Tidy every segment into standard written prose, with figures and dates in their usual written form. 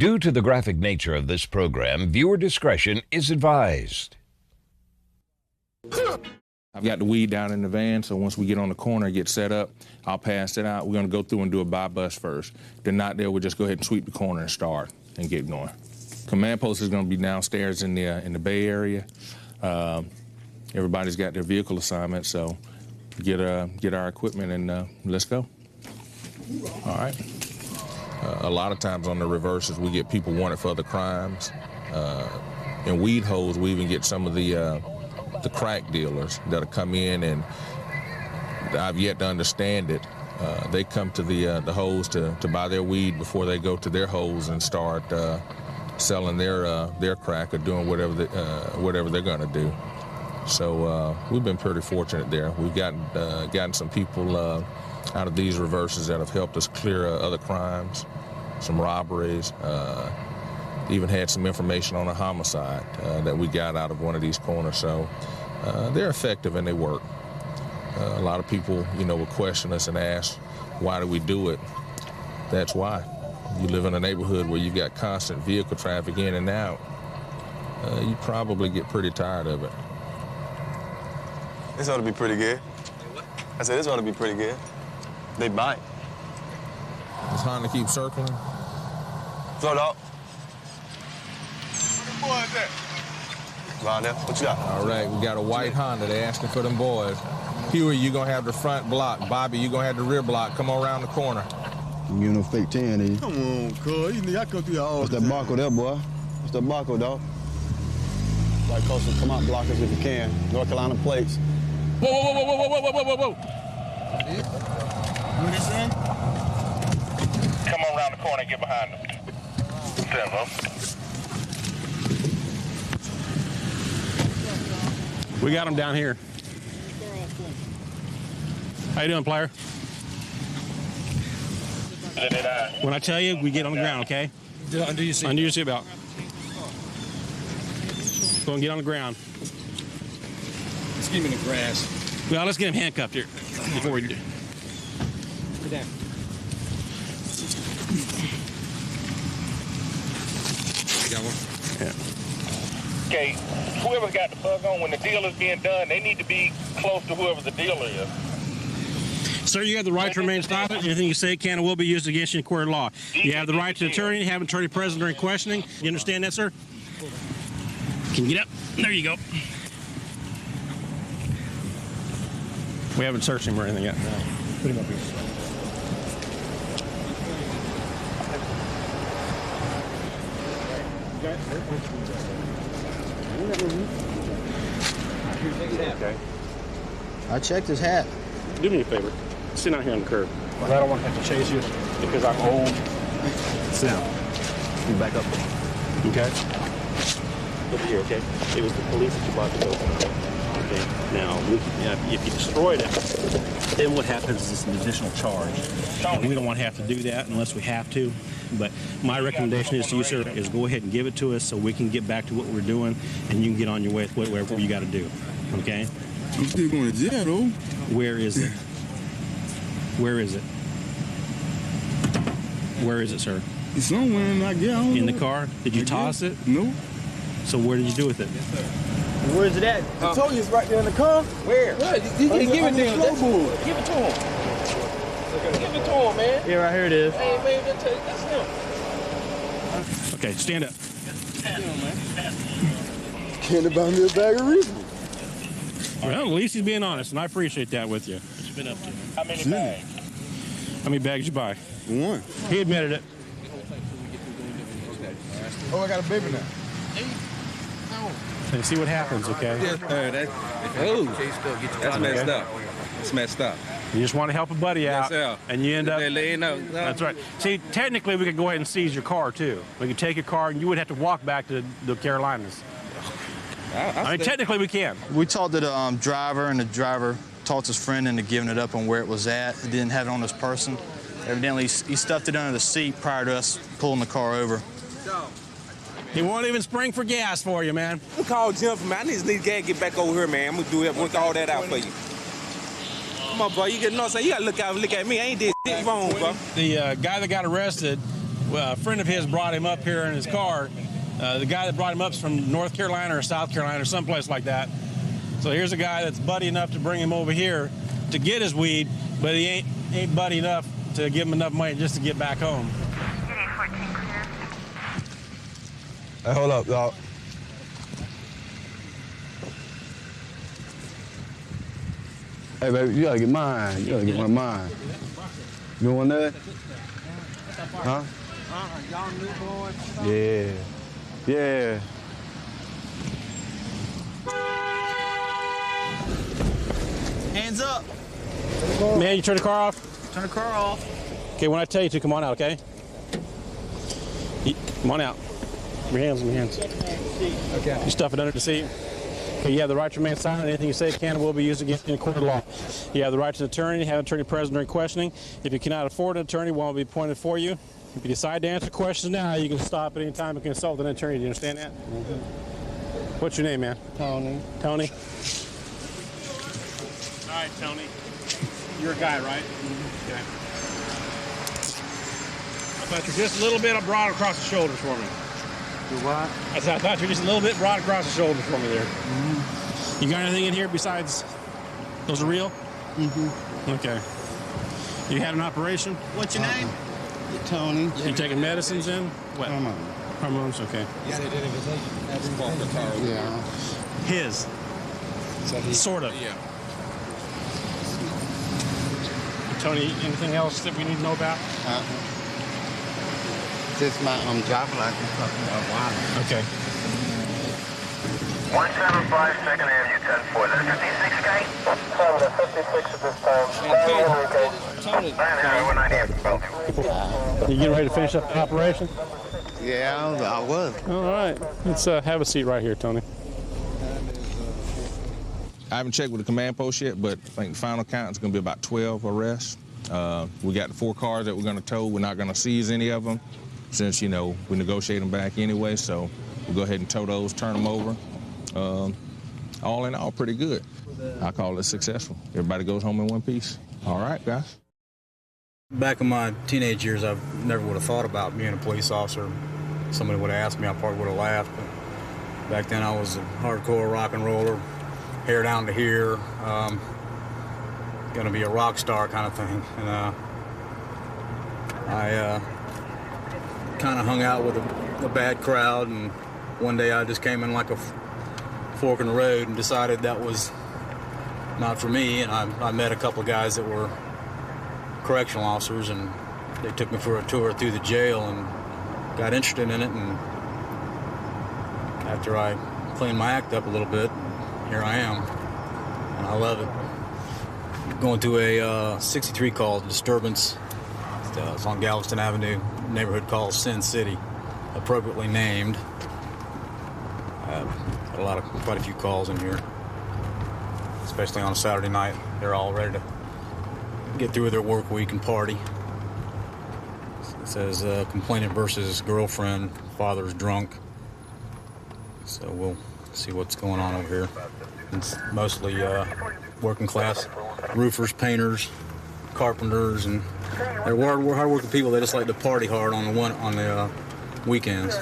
Due to the graphic nature of this program, viewer discretion is advised. I've got the weed down in the van, so once we get on the corner, get set up, I'll pass it out. We're going to go through and do a buy bus first. Then not there, we'll just go ahead and sweep the corner and start and get going. Command post is going to be downstairs in the Bay Area. Everybody's got their vehicle assignment, so get our equipment and let's go. All right. A lot of times on the reverses, we get people wanted for other crimes. In weed holes, we even get some of the crack dealers that'll come in, and I've yet to understand it. They come to the holes to buy their weed before they go to their holes and start selling their crack or doing whatever they're going to do. So we've been pretty fortunate there. We've gotten some people out of these reverses that have helped us clear other crimes, some robberies. Even had some information on a homicide that we got out of one of these corners. So they're effective and they work. A lot of people, will question us and ask, why do we do it? That's why. You live in a neighborhood where you've got constant vehicle traffic in and out. You probably get pretty tired of it. This ought to be pretty good. I said, this ought to be pretty good. They bite. It's time to keep circling. Throw it up. Where the boys at? Around there. What you got? All right, we got a white Honda. They're asking for them boys. Huey, you're going to have the front block. Bobby, you're going to have the rear block. Come on around the corner. You know, fake 10, eh? Come on, cuz. You know, I come through your all What's that Marco there, boy? What's that Marco, dog? Right, Coastal, come out, block us if you can. North Carolina plates. Whoa. What he saying? Come on around the corner and get behind them. We got them down here. How you doing, player? When I tell you, we get on the ground, okay? Undo your seat. Undo your seatbelt. Go and get on the ground. Let's get him in the grass. Well, let's get him handcuffed here before we do. Get down. You got one? Yeah. Okay, whoever's got the bug on, when the deal is being done, they need to be close to whoever the dealer is. Sir, you have the right to remain silent. Anything you say can and will be used against you in court of law. You have the right to attorney, have an attorney present during questioning. You understand that, sir? Can you get up? There you go. We haven't searched him or anything yet. No. Put him up here. Okay. I checked his hat. Do me a favor. Sit down here on the curb. Well, I don't want to have to chase you Because I'm old. Sit down. You back up. Okay. Over here, okay? It was the police that you bought the dope. Okay. Now, if you destroyed it, then what happens is it's an additional charge. And we don't want to have to do that unless we have to. But my recommendation is to you, sir, is go ahead and give it to us so we can get back to what we're doing, and you can get on your way with whatever you got to do. Okay? I'm still going to jail, though. Where is it? Where is it? Where is it, sir? It's somewhere in my gown. In the car? Did you toss it? No. So where did you do with it? Where's it at? I told you it's right there in the car. Where? You can give it to him. Give it to him. Give it to him, man. Yeah, right here it is. Hey, man, that's him. Okay, stand up. Can't buy me a bag of Reese's. Well, at least he's being honest, and I appreciate that with you. What you been up to? How many bags? How many bags you buy? One. He admitted it. Oh, I got a baby now. And see what happens, okay? That's messed up. It's messed up. You just want to help a buddy out, Yes, sir. and you end up... No. That's right. See, technically, we could go ahead and seize your car, too. We could take your car, and you would have to walk back to the Carolinas. I mean, technically, we can. We talked to the driver, and the driver talked his friend into giving it up on where it was at. He didn't have it on his person. Evidently, he stuffed it under the seat prior to us pulling the car over. He won't even spring for gas for you, man. I'm call Jim for me. I need gas get back over here, man. I'm gonna do it. Work all that out for you. Come on, bro. You know what I'm saying? You gotta look at me. I ain't did shit wrong, bro. The guy that got arrested a friend of his brought him up here in his car. The guy that brought him up is from North Carolina or South Carolina or someplace like that. So here's a guy that's buddy enough to bring him over here to get his weed, but he ain't buddy enough to give him enough money just to get back home. Hey, hold up, dog. Hey, baby, you gotta get mine. You gotta get one of mine. You want that? Huh? Y'all new boys. Yeah. Yeah. Hands up. Man, you turn the car off? Turn the car off. Okay, when I tell you to, come on out, okay? Come on out. Your hands on your hands. Okay. You stuff it under the seat. Okay, you have the right to remain silent. Anything you say can and will be used against you in a court of law. You have the right to an attorney, have an attorney present during questioning. If you cannot afford an attorney, one will be appointed for you. If you decide to answer questions now, you can stop at any time and consult an attorney. Do you understand that? Mm-hmm. What's your name, man? Tony. Tony? All right, Tony. You're a guy, right? Okay. I thought you're just a little bit broad across the shoulders for me. You what? I thought you were just a little bit broad across the shoulders for me there. You got anything in here besides those are real? Okay. You had an operation? What's your name? Tony. You taking medicines in? What? Hormones, okay. Yeah. His. Sort of. Yeah. Tony, anything else that we need to know about? Just my driver license. Okay. 175 2nd Avenue, 10-4. Is that 56K? 56 at this time. Tony. 198. You getting ready to finish up the operation? Yeah, I was. All right. Let's have a seat right here, Tony. I haven't checked with the command post yet, but I think the final count is going to be about 12 arrests. We got the 4 cars that we're going to tow. We're not going to seize any of them since, we negotiate them back anyway. So we'll go ahead and tow those, turn them over. All in all, pretty good. I call it successful. Everybody goes home in one piece. All right, guys. Back in my teenage years, I never would have thought about being a police officer. Somebody would have asked me, I probably would have laughed. But back then, I was a hardcore rock and roller, hair down to here, gonna be a rock star kind of thing. And I kind of hung out with a bad crowd, and one day I just came in like a fork in the road and decided that was not for me. And I met a couple of guys that were correctional officers, and they took me for a tour through the jail and got interested in it. And after I cleaned my act up a little bit, here I am, and I love it. Going to a 63 call disturbance. It's on Galveston Avenue, neighborhood called Sin City, appropriately named. Quite a few calls in here, especially on a Saturday night. They're all ready to get through their work week and party. It says complainant versus girlfriend, father's drunk. So we'll see what's going on over here. It's mostly working class roofers, painters, carpenters, and they're hard-working people. They just like to party hard on the weekends.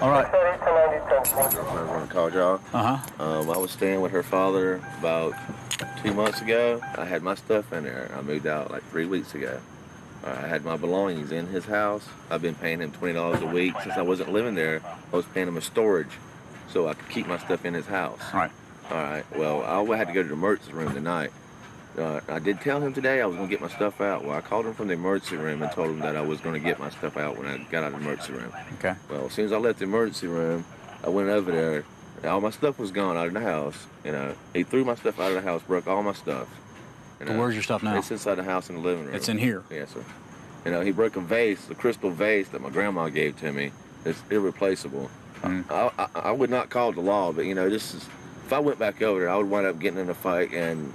All right. I called y'all. I was staying with her father about 2 months ago. I had my stuff in there. I moved out like 3 weeks ago. I had my belongings in his house. I've been paying him $20 a week since I wasn't living there. I was paying him a storage so I could keep my stuff in his house. All right. Well, I had to go to the emergency room tonight. I did tell him today I was going to get my stuff out. Well, I called him from the emergency room and told him that I was going to get my stuff out when I got out of the emergency room. Okay. Well, as soon as I left the emergency room, I went over there. And all my stuff was gone out of the house. He threw my stuff out of the house, broke all my stuff. So where's your stuff now? It's inside the house in the living room. It's in here? Yes, sir. He broke a vase, a crystal vase that my grandma gave to me. It's irreplaceable. I would not call it the law, but, if I went back over there, I would wind up getting in a fight, and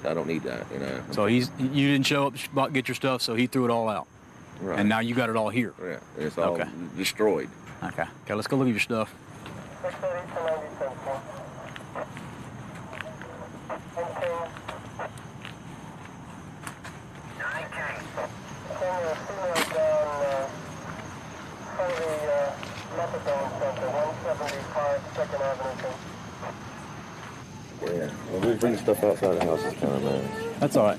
I don't need that, So you didn't show up, get your stuff, so he threw it all out. Right. And now you got it all here. Yeah, it's all destroyed. Okay, let's go look at your stuff. Yeah, when we bring stuff outside the house, it's kind of nice. That's all right.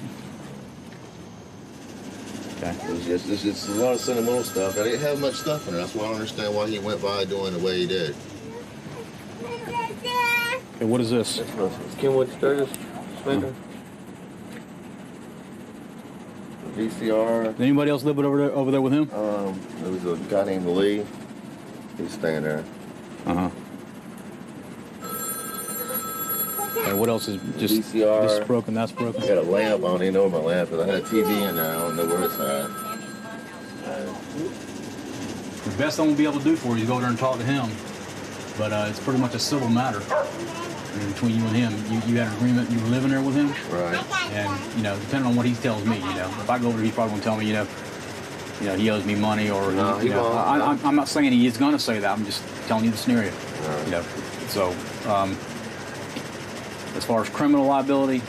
Okay. It's just a lot of sentimental stuff. I didn't have much stuff in it. That's why I don't understand why he went by doing the way he did. Okay, what is this? It's Kenwood Sturgis speaker. VCR. Does anybody else live over there with him? There was a guy named Lee. He's staying there. Uh-huh. Okay, what else is just VCR. This is broken, that's broken? I got a lamp. I don't even know where my lamp is. I had a TV in there. I don't know where it's at. The best I'm gonna be able to do for you is go over there and talk to him. But it's pretty much a civil matter. I mean, between you and him. You had an agreement, you were living there with him. Right. And, depending on what he tells me, if I go over there, he's probably gonna tell me, he owes me money or, No, he won't. I'm not saying he is gonna say that. I'm just telling you the scenario. Right. So, as far as criminal liability,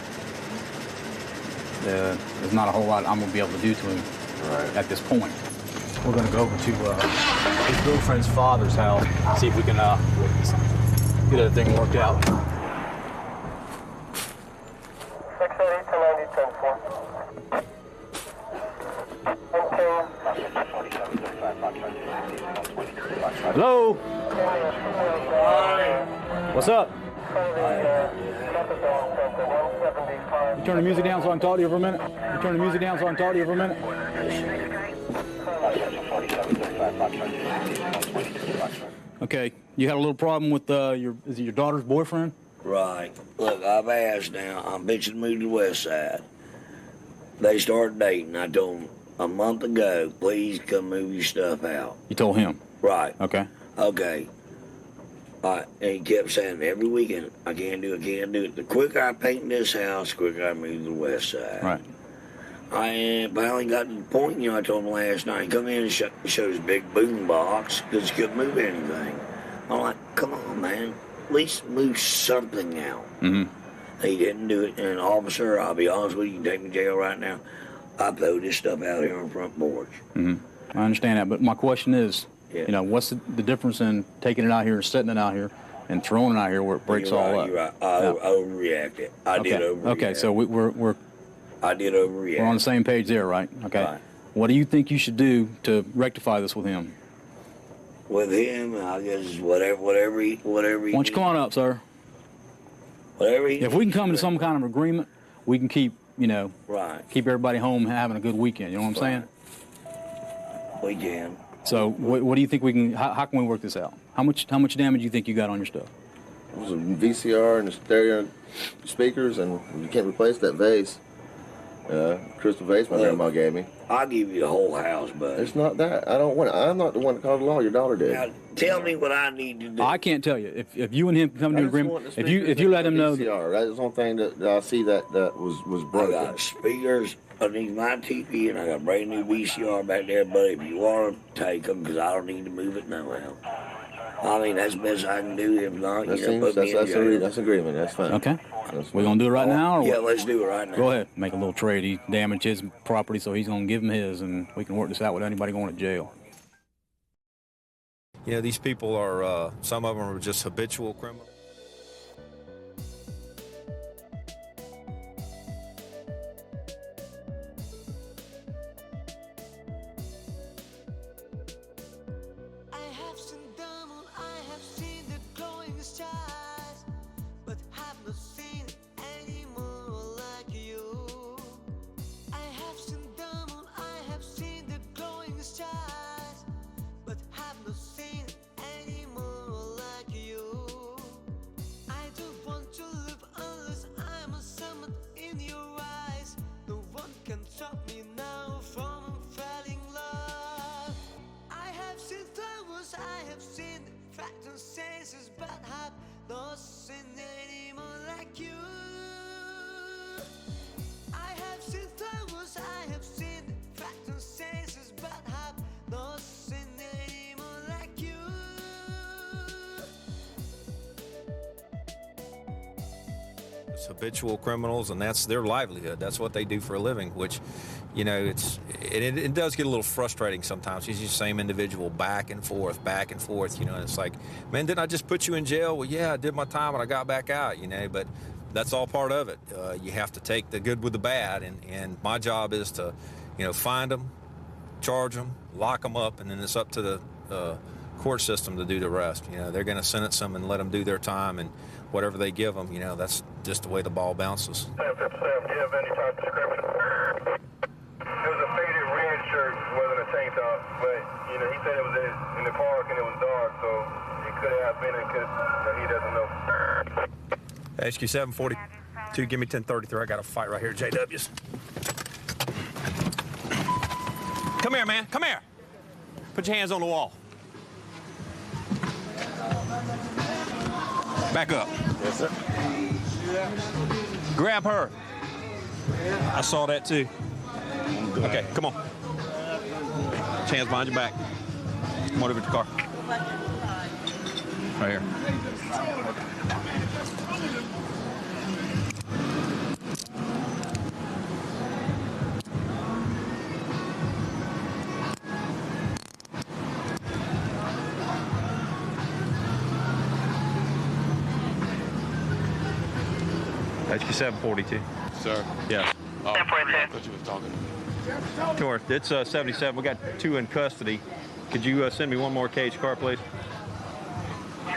there's not a whole lot I'm gonna be able to do to him at this point. We're gonna go over to his girlfriend's father's house, see if we can get everything worked out. 680 to 90, 10-4. Hello? What's up? You turn the music down so I can talk to you for a minute? You turn the music down so I can talk to you for a minute? Okay, you had a little problem with is it your daughter's boyfriend? Right. Look, I've asked now. I'm bitching to move to the west side. They started dating. I told them a month ago, please come move your stuff out. You told him? Right. Okay. Okay. All right. And he kept saying every weekend, I can't do it. The quicker I paint this house, the quicker I move to the west side. Right. I finally got to the point, I told him last night, come in and show his big boom box because he couldn't move anything. I'm like, come on, man. At least move something out. Mm-hmm. He didn't do it. And officer, I'll be honest with you, you can take me to jail right now. I throw this stuff out here on the front porch. Mm-hmm. I understand that, but my question is, Yeah. What's the difference in taking it out here and setting it out here and throwing it out here where it breaks all up? You're right. I overreacted. I did overreact. Okay, so I did overreact. We're on the same page there, right? Okay. Right. What do you think you should do to rectify this with him? With him, I guess whatever he Why don't you come on up, sir? Whatever he If we can come to some kind of agreement, we can keep, Right. keep everybody home having a good weekend. You know what I'm saying? We can. So what do you think we can? How can we work this out? How much damage do you think you got on your stuff? It was a VCR and the stereo speakers, and you can't replace that vase. Crystal vase my grandma gave me. I'll give you the whole house, but it's not that. I don't want it. I'm not the one that called the law. Your daughter did. Now, tell me what I need to do. I can't tell you. If you and him come to an agreement, if you let him know VCR, that's the only thing that I see that was broken. I got speakers underneath my TV, and I got a brand new VCR back there, buddy. If you want to take them, because I don't need to move it now. I mean, that's the best I can do. If not, That's put me in jail. that's agreement. That's fine. Okay. That's We're gonna do it right now, or Yeah, what? let's do it right now. Go ahead. Make a little trade. He damaged his property, so he's gonna give him his, and we can work this out without anybody going to jail. Yeah, these people are, some of them are just habitual criminals. It's habitual criminals, and that's their livelihood. That's what they do for a living, which, you know, it does get a little frustrating sometimes. He's the same individual back and forth, you know, and it's like, man, didn't I just put you in jail? Well, yeah, I did my time and I got back out, you know, but that's all part of it. You have to take the good with the bad, and my job is to, you know, find them, charge them, lock them up, and then it's up to the court system to do the rest. You know, they're going to sentence them and let them do their time, and whatever they give them, you know, that's just the way the ball bounces. Do you have any type of description? It was a faded red shirt, wasn't a tank top, but, you know, he said it was in the park and it was dark, so it could have been, he doesn't know. HQ 742, give me 1033. I got a fight right here at JW's. Come here, man. Come here. Put your hands on the wall. Back up. Yes, sir. Grab her. I saw that too. Okay, come on. Hands behind your back. Come on over to the car. Right here. HQ 742. Sir? Yes. Oh, I thought you was talking. Sure. It's 77. We got 2 in custody. Could you send me one more cage car, please? Can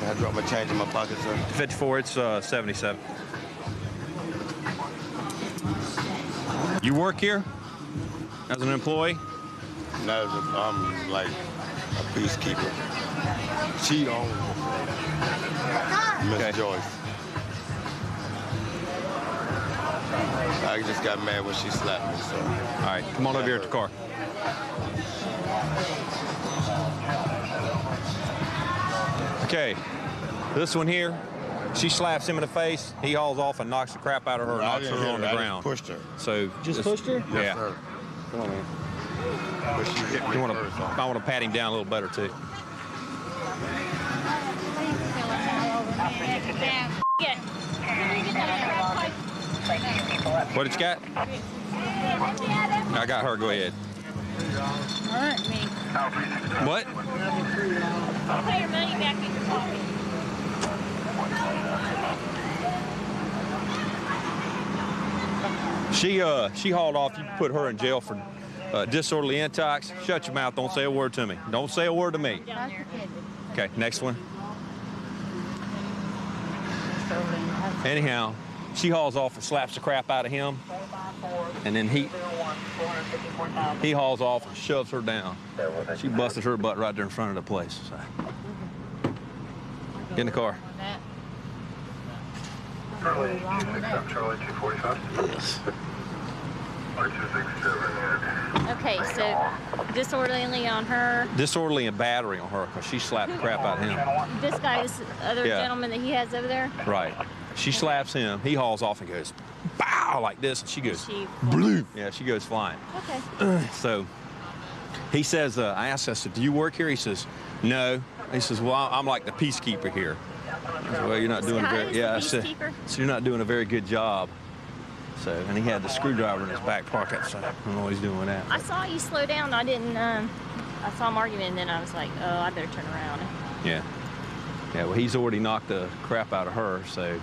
I drop my change in my pocket, sir? 54. It's 77. You work here as an employee? No, I'm like a peacekeeper. She owns Miss Joyce. I just got mad when she slapped me, so. All right, come on over here to the car. Okay, this one here, she slaps him in the face, he hauls off and knocks the crap out of her, knocks her on the ground. Pushed her. So Just pushed her? Yeah. Yes, sir. Come on, man. But she hit me first. I want to pat him down a little better too. What did you got? I got her. Go ahead. Hurt me. What? I'll pay your money back in your pocket. She hauled off. You put her in jail for disorderly intox. Shut your mouth. Don't say a word to me. Don't say a word to me. Okay, next one. Anyhow, she hauls off and slaps the crap out of him, and then he hauls off and shoves her down. She busted her butt right there in front of the place. So. Get in the car. Charlie 245. Yes. Okay, so disorderly on her. Disorderly and battery on her because she slapped the crap out of him. This guy, this other gentleman that he has over there. Right. She slaps him. He hauls off and goes, bow, like this, and she goes, blue. Yeah, she goes flying. Okay. So he says, I asked, I said, do you work here? He says, no. He says, well, I'm like the peacekeeper here. I said, well, you're not doing I said, so you're not doing a very good job. So, and he had the screwdriver in his back pocket, so I don't know what he's doing with that. I saw you slow down. I didn't, I saw him arguing, and then I was like, oh, I better turn around. Yeah. Yeah, well, he's already knocked the crap out of her, so. Is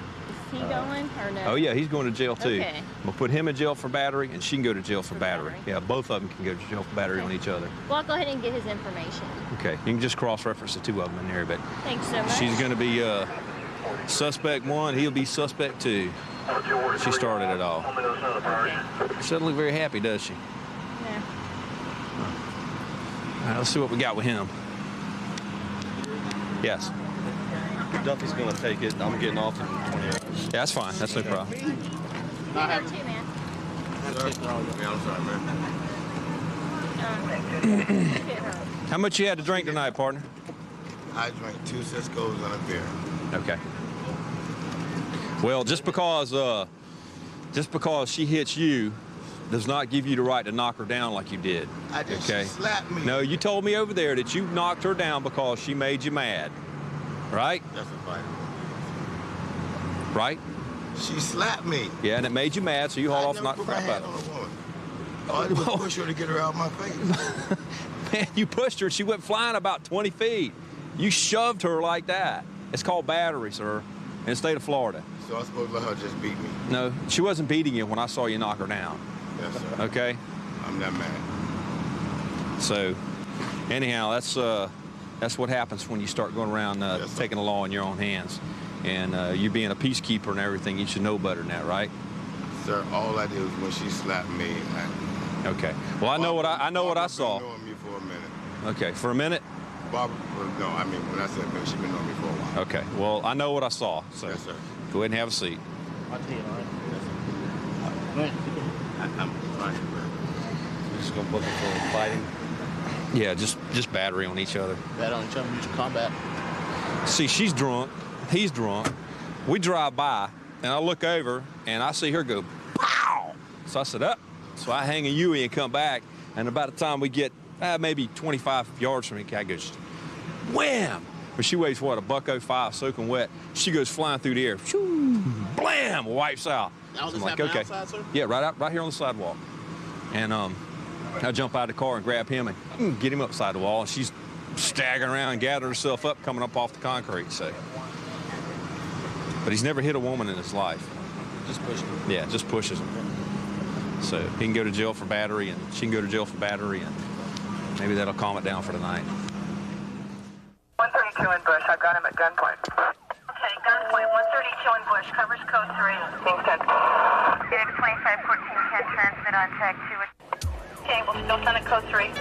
he going or no? Oh, yeah, he's going to jail, too. Okay. We'll put him in jail for battery, and she can go to jail for battery. Yeah, both of them can go to jail for battery on each other. Well, I'll go ahead and get his information. Okay, you can just cross-reference the 2 of them in there, but. Thanks so much. She's going to be suspect 1, he'll be suspect 2. She started it all. She doesn't look very happy, does she? Yeah. All right, let's see what we got with him. Yes. Duffy's going to take it. I'm getting off in 20 minutes. Yeah, that's fine. That's no problem. You go too, man. How much you had to drink tonight, partner? I drank 2 Cisco's and a beer. Okay. Well, just because she hits you does not give you the right to knock her down like you did. I just okay? slapped me. No, you told me over there that you knocked her down because she made you mad, right? That's a fight. right? She slapped me. Yeah, and it made you mad, so you haul off and knock the crap out of her. All I did was push her to get her out of my face. Man, you pushed her. She went flying about 20 feet. You shoved her like that. It's called battery, sir, in the state of Florida. So I'm supposed to let her just beat me? No, she wasn't beating you when I saw you knock her down. Yes, sir. Okay? I'm not mad. So, anyhow, that's what happens when you start going around taking the law in your own hands. And you being a peacekeeper and everything, you should know better than that, right? Sir, all I did was when she slapped me. Okay. Well, I know what I saw. Been knowing me for a minute. Okay, for a minute? Barbara, no, I mean, when I said minute, she's been knowing me for a while. Okay. Well, I know what I saw. So yes, sir. Go ahead and have a seat. I'll tell you, all right? I'm fine, man. You're just gonna book it for fighting? Yeah, just battery on each other. Battery on each other, use combat. See, she's drunk. He's drunk. We drive by, and I look over, and I see her go, pow! So I said, up. So I hang a Yui and come back, and about the time we get maybe 25 yards from me, the guy goes, wham! But she weighs, what, $105, soaking wet. She goes flying through the air. Shoo, blam, wipes out. Now, I'm like, okay. Outside, sir? Yeah, right here on the sidewalk. And I jump out of the car and grab him and get him upside the wall. And she's staggering around and gathering herself up, coming up off the concrete. So, but he's never hit a woman in his life. Just pushes him. Yeah, just pushes him. So he can go to jail for battery, and she can go to jail for battery, and maybe that'll calm it down for tonight. 132 in Bush. I've got him at gunpoint. Okay, gunpoint 132 in Bush. Covers code 3. Being sent. David 2514 can transmit on tag 2. Okay, we'll still send it code 3.